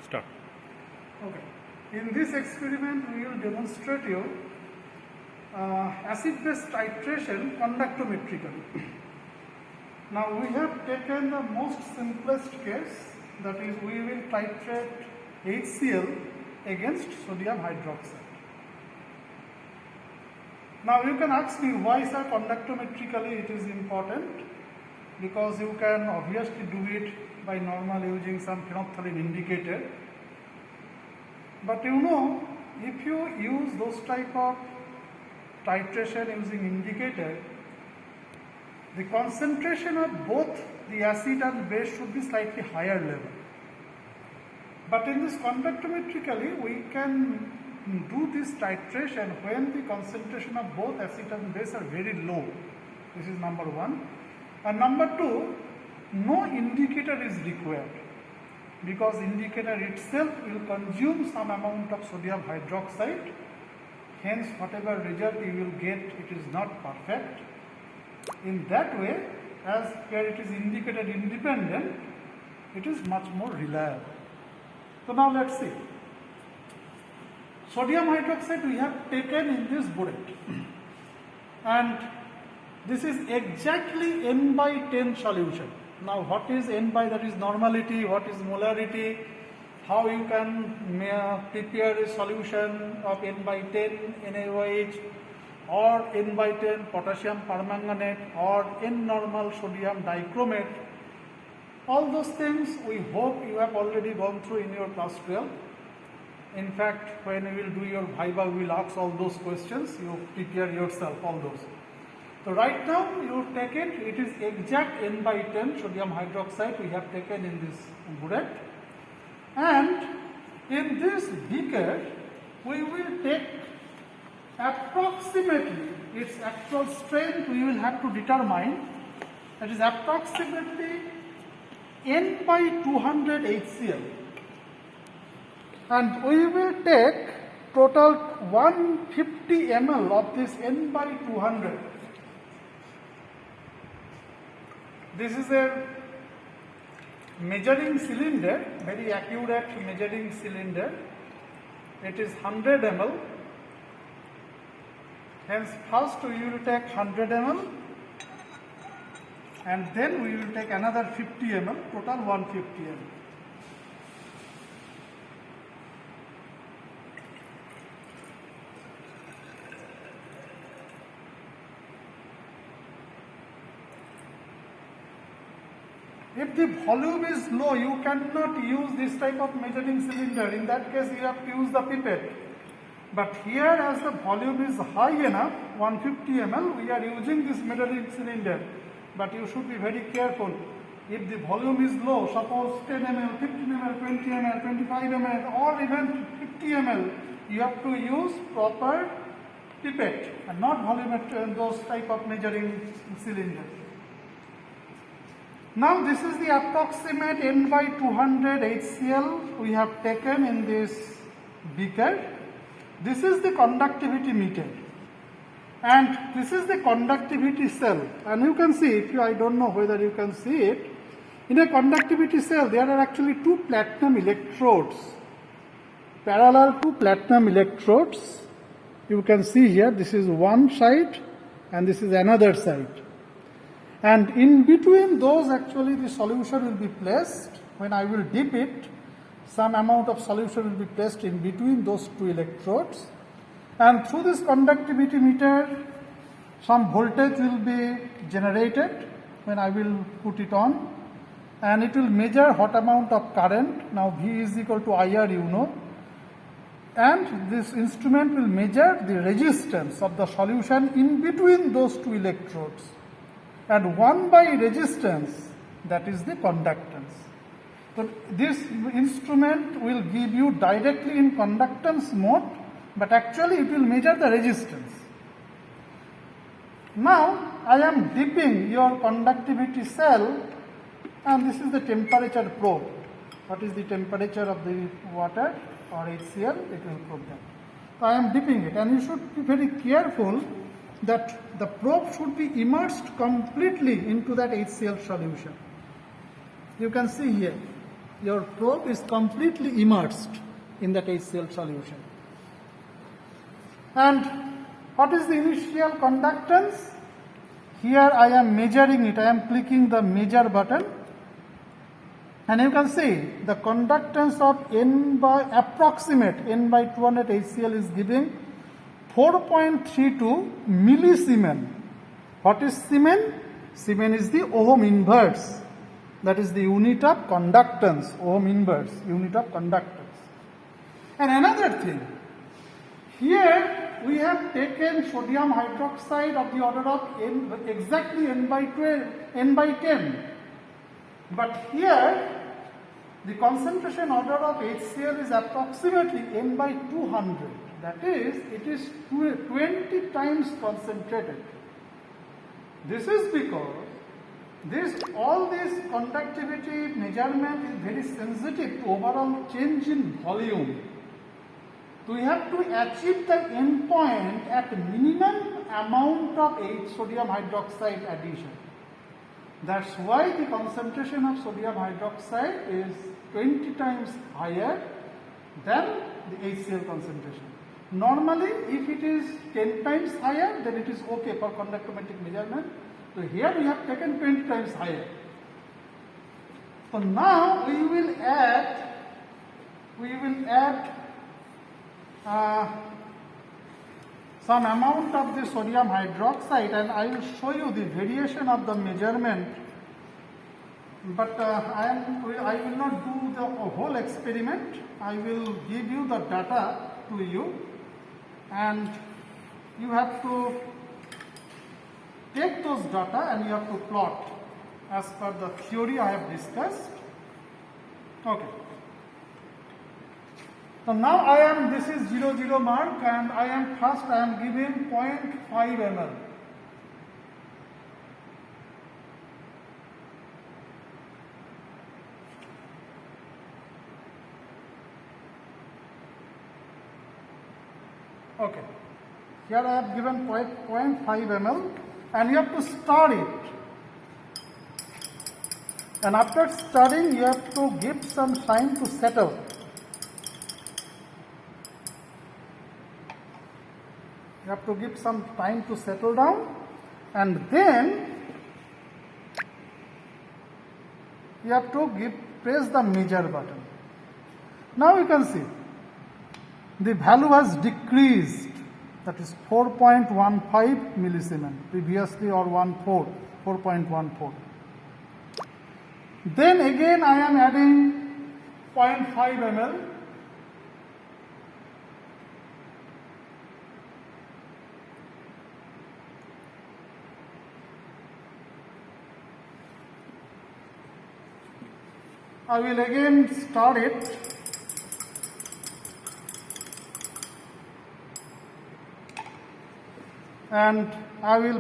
Start. Okay. In this experiment, we will demonstrate you acid-base titration conductometrically. Now we have taken the most simplest case, that is, we will titrate HCl against sodium hydroxide. Now you can ask me why, sir, conductometrically it is important, because you can obviously do it by normally using some phenolphthalein indicator. But you know, if you use those type of titration using indicator, the concentration of both the acid and base should be slightly higher level. But in this conductometrically, we can do this titration when the concentration of both acid and base are very low. This is number one. And number two, no indicator is required, because indicator itself will consume some amount of sodium hydroxide. Hence, whatever result you will get, it is not perfect. In that way, as here it is indicator independent, it is much more reliable. So now let's see. Sodium hydroxide we have taken in this burette, and this is exactly n by 10 solution. Now what is n by, that is normality, what is molarity, how you can prepare a solution of n by 10 NaOH or n by 10 potassium permanganate or n normal sodium dichromate. All those things we hope you have already gone through in your class 12. In fact, when you will do your viva, we will ask all those questions. You prepare yourself all those. So right now you take it is exact n by 10 sodium hydroxide we have taken in this burette, and in this beaker we will take approximately its actual strength we will have to determine, that is approximately n by 200 HCl, and we will take total 150 ml of this n by 200. This is a measuring cylinder, very accurate measuring cylinder. It is 100 ml. Hence, first we will take 100 ml, and then we will take another 50 ml, total 150 ml. If the volume is low, you cannot use this type of measuring cylinder. In that case, you have to use the pipette. But here, as the volume is high enough, 150 ml, we are using this measuring cylinder. But you should be very careful. If the volume is low, suppose 10 ml, 15 ml, 20 ml, 25 ml, or even 50 ml, you have to use proper pipette and not volumetric, those type of measuring cylinders. Now this is the approximate n by 200 HCl we have taken in this beaker. This is the conductivity meter, and this is the conductivity cell. And you can see, I don't know whether you can see it, in a conductivity cell there are actually two platinum electrodes, parallel to platinum electrodes. You can see here, this is one side and this is another side. And in between those, actually the solution will be placed. When I will dip it, some amount of solution will be placed in between those two electrodes, and through this conductivity meter some voltage will be generated when I will put it on, and it will measure what amount of current. Now V is equal to IR, you know, and this instrument will measure the resistance of the solution in between those two electrodes. And 1 by resistance, that is the conductance. So this instrument will give you directly in conductance mode, but actually it will measure the resistance. Now I am dipping your conductivity cell, and this is the temperature probe. What is the temperature of the water or HCl? It will probe that. So I am dipping it, and you should be very careful that the probe should be immersed completely into that HCl solution. You can see here. your probe is completely immersed in that HCl solution. And what is the initial conductance? Here I am measuring it. I am clicking the measure button. And you can see the conductance of approximate N by 200 HCl is giving 4.32 millisiemens. What is Siemens? Siemens is the ohm inverse. That is the unit of conductance, ohm inverse, unit of conductance. And another thing, here we have taken sodium hydroxide of the order of exactly N by 10. But here the concentration order of HCl is approximately N by 200. That is, it is 20 times concentrated. This is because all this conductivity measurement is very sensitive to overall change in volume. We have to achieve the endpoint at minimum amount of sodium hydroxide addition. That's why the concentration of sodium hydroxide is 20 times higher than the HCl concentration. Normally, if it is 10 times higher, then it is okay for conductometric measurement. So here we have taken 20 times higher. So now we will add some amount of the sodium hydroxide, and I will show you the variation of the measurement. But I will not do the whole experiment. I will give you the data to you, and you have to take those data and you have to plot as per the theory I have discussed. Okay. So now this is 0 mark, and I am giving 0.5 ml. Okay, here I have given 0.5 ml, and you have to stir it. And after stirring, you have to give some time to settle. You have to give some time to settle down, and then you have to press the measure button. Now you can see the value has decreased, that is 4.15 millisiemens, previously or 4.14. Then again I am adding 0.5 ml. I will again start it. And I will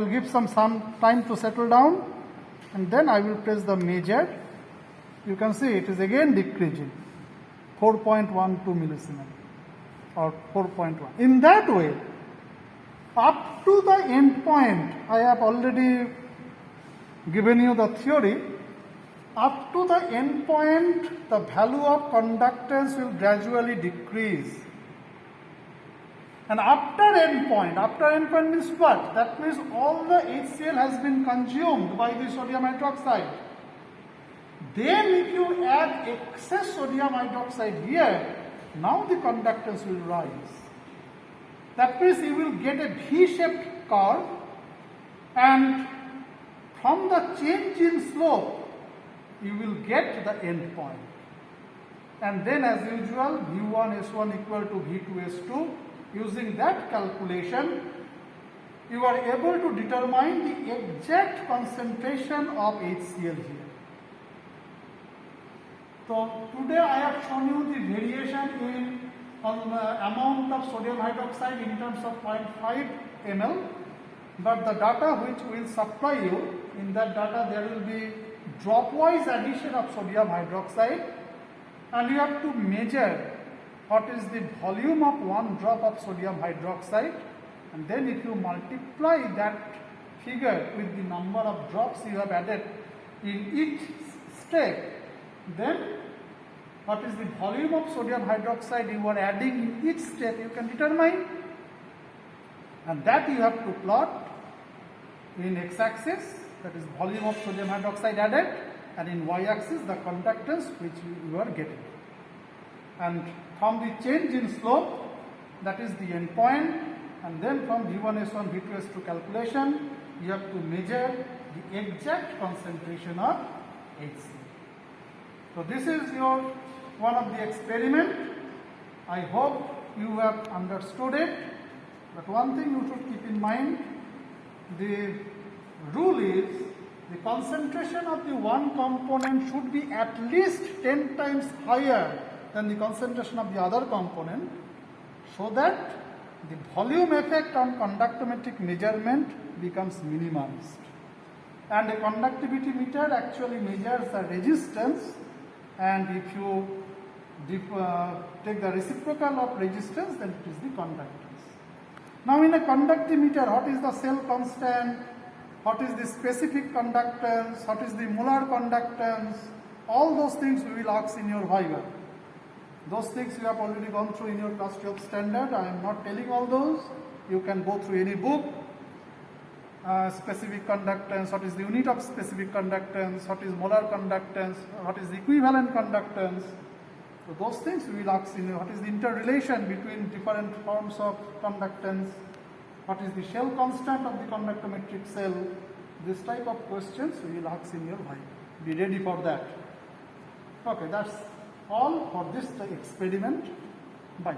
give some time to settle down, and then I will press the measure. You can see it is again decreasing, 4.12 millisiemens or 4.1. In that way, up to the end point, I have already given you the theory. Up to the end point, the value of conductance will gradually decrease. And after end point means what? That means all the HCl has been consumed by the sodium hydroxide. Then if you add excess sodium hydroxide here, now the conductance will rise. That means you will get a V-shaped curve, and from the change in slope, you will get the end point. And then as usual, V1 S1 equal to V2 S2. Using that calculation, you are able to determine the exact concentration of HCl here. So today I have shown you the variation on the amount of sodium hydroxide in terms of 0.5 ml. But the data which will supply you, in that data there will be dropwise addition of sodium hydroxide, and you have to measure what is the volume of one drop of sodium hydroxide, and then if you multiply that figure with the number of drops you have added, in each step, then what is the volume of sodium hydroxide you are adding in each step you can determine, and that you have to plot in x-axis, that is volume of sodium hydroxide added, and in y-axis the conductance which you are getting. And from the change in slope, that is the end point, and then from V1S1 V2S2 calculation you have to measure the exact concentration of HCl. So this is your one of the experiment. I hope you have understood it, but one thing you should keep in mind, the rule is the concentration of the one component should be at least 10 times higher than the concentration of the other component, so that the volume effect on conductometric measurement becomes minimized. And a conductivity meter actually measures the resistance, and if you take the reciprocal of resistance, then it is the conductance. Now in a conductimeter, what is the cell constant, what is the specific conductance, what is the molar conductance, all those things we will ask in your viva. Those things you have already gone through in your class 12 standard. I am not telling all those. You can go through any book. Specific conductance, what is the unit of specific conductance, what is molar conductance, what is the equivalent conductance. So those things we will ask in what is the interrelation between different forms of conductance, what is the shell constant of the conductometric cell. This type of questions we will ask in your viva. Be ready for that. Okay, that's all for this experiment. Bye.